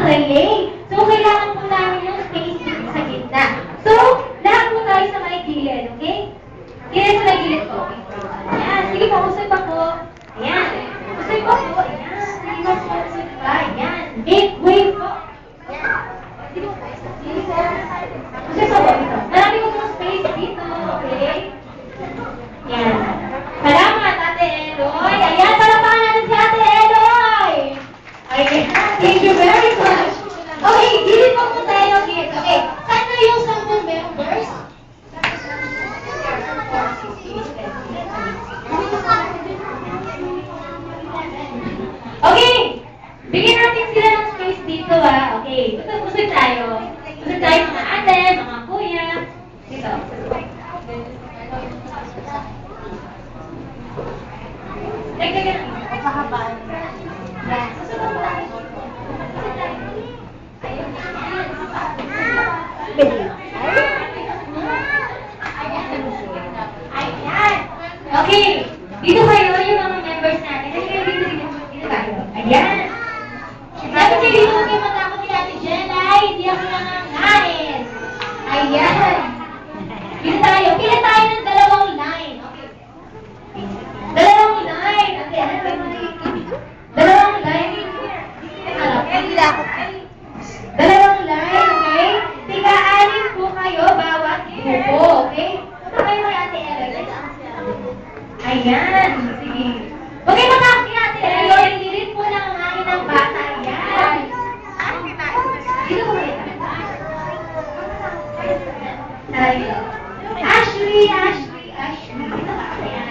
clay. So, kailangan po namin yung space dito sa gitna. So, lahat po tayo sa may gilid, okay? Gilid sa may gilid po. Ayan. Sige po, usay pa po. Ayan. Usay pa po. Ayan. Sige po, usay pa. Ayan. Wave po. Ayan. Sige po. Sige po. Usay pa po. Marami ko po space dito, okay? Ayan. Salamat, Ate Eloy. Ayan, palapakan natin si Ate Eloy. Ayan. Thank you very much. Okay, gilid po po tayo. Gilid. Okay. Saan na yung 10 members? Okay. Bigyan natin sila ng space dito, ah. Okay. Usog tayo. Usog tayo mga ate, mga kuya. Dito. Dagdagan natin. Pahabaan. Yan. Usog tayo. Usog tayo. Ayun. Ayan. Okay. Dito kayo yung mga members natin. Dito tayo. Ayan. Sabi kayo dito huwag kayo matakot kay Ate Jenna. Hindi ako nangangain. Ayan. Dito tayo. Pila tayo ng 2 line. Okay. 2 line. Okay. Ano ba yung 2 line? Hindi ako. 2 line, okay? Tiga-anin po kayo bawat grupo, okay? Ito kayo kay Ate Eloy. Ayan, sige. Huwag kayo matakot kay Ate Eloy. Hindi rin po nangangain ng bata. Ayan. Dito po kayo. Ayan. Ashley. Dito ka. Ayan.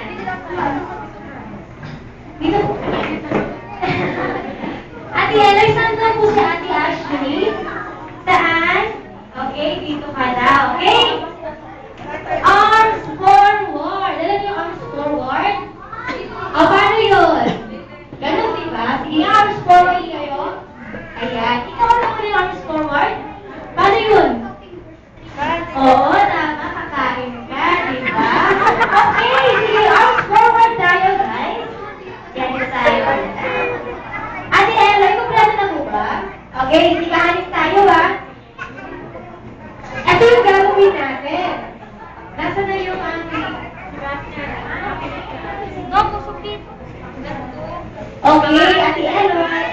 Dito po. Ate Eloy, saan na po si Ate Ashley? Saan? Okay, dito ka daw. Okay? Arms forward. Alam niyo yung arms forward? O, paano yun? Ganun, diba? Sige, arms forward kayo. Ayan. Ikaw na ko yung arms forward? Paano yun? Oo, tama. Kakain ka, diba? Okay, sige. Arms forward tayo, guys. Yan yung tayo. Ate Eloy, kumplano na mo ba? Okay, hindi kahanin tayo, ha? Ito yung gagawin natin. Nasa na yung ating okay, Ate Eloy.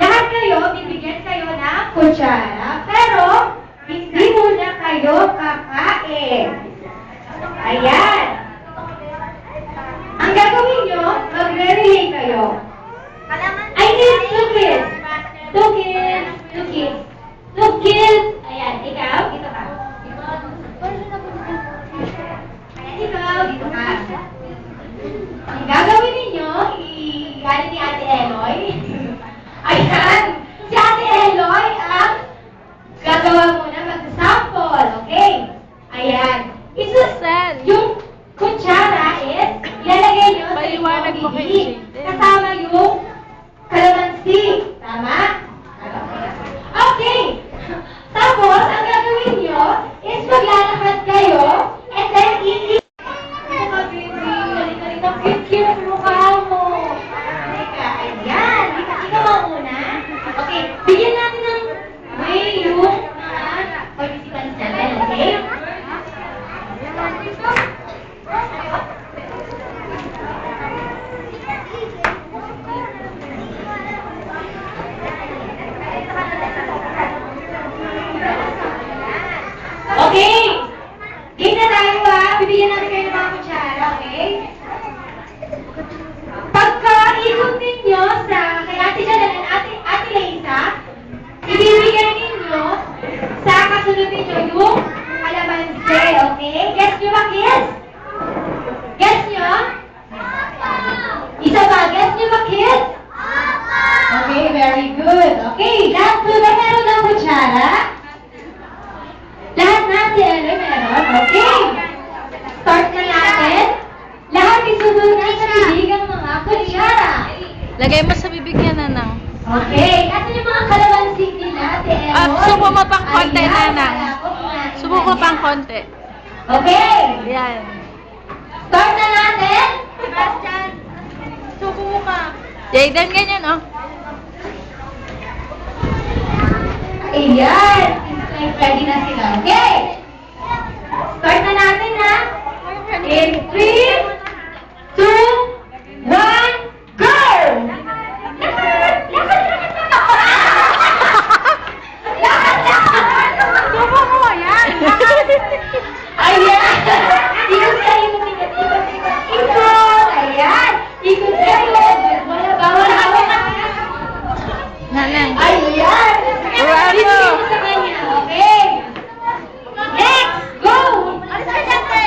Lahat kayo, bibigyan kayo ng kutsara, pero hindi muna kayo kakain. Ayan. Ang gagawin nyo, magre-relay kayo. I need 2 kids. 2 kids. 2 kids. 2 kids. Ayan, ikaw, dito ka. Ayan, ikaw, dito ka. Ang gagawin ninyo, i-galit ni Ate Eloy. Ayan, si Ate Eloy ang gagawa muna mag-sample, okay? Ayan. Yung kutsara is, ilalagay nyo sa Paliwanag mo inyong kay bibig. Jade. Kasama yung kalamansi. Tama? Okay. Tapos, ang gagawin nyo is maglalakad kayo and then i-eat. Mukha, baby. Halika. Cute yung mukha mo. Halika. Ayan. Ikaw ang una. Okay. Bigyan natin ng way yung mga participants natin. Okay? Okay. Game na tayo, ha. Bibigyan natin kayo ng mga kutsara, okay? Pagka-ikot ninyo sa kay Ate Janet at Ate Leisa, ibibigay ninyo sa kasunod ninyo yung kalamansi, okay? Guess nyo ba, kids? Guess nyo? Isa ba? Guess nyo ba, kids? Okay, very good. Okay, lahat po na meron ng kutsara? Lahat natin, meron? Okay. Start na natin. Lahat isunod na sa bibig ang mga kutsara. Lagay mo sa bibig niya, Nanang. Okay. Asan yung mga kalamansi nila, Ate Eloy? Subo mo pang konti, Ayan, Nanang. palakot natin. Subo mo pang konti. Okay. Yan. Start na natin. Sebastian, subo mo ka. Jayden, ganyan, oh. Ayan. Seems like ready na sila. Okay. Start na natin, ha? In 3, 2, 1, go! Lakad! Lakad! Lakad! Lakad! Subo mo, yan! Ayan! Ikot kayo, ikot, ikot, ikot, ikot! Ayan! Ikot kayo! Wala bawal hawak ka! Nanang. Ayan! Bravo! Bibigyan mo sa kanya, okay? Next! Go! Alis ka dyan, te!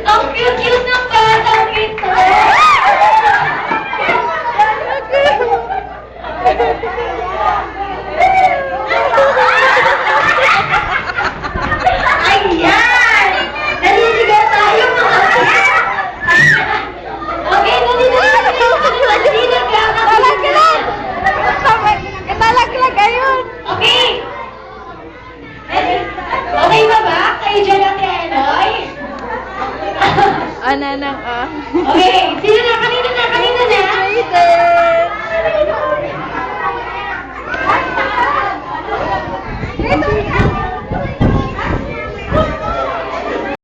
Ang cute-cute ng batang ito! Ayan! Naliligaw tayo mga okay, naliligaw tayo mga Nalaglag! Nalaglag, ayun! Okay! Okay ba ba? Kayo dyan ang Eloy? Ah, nanang, ah. Okay, sino na? Kanina na? Kanina na? Later!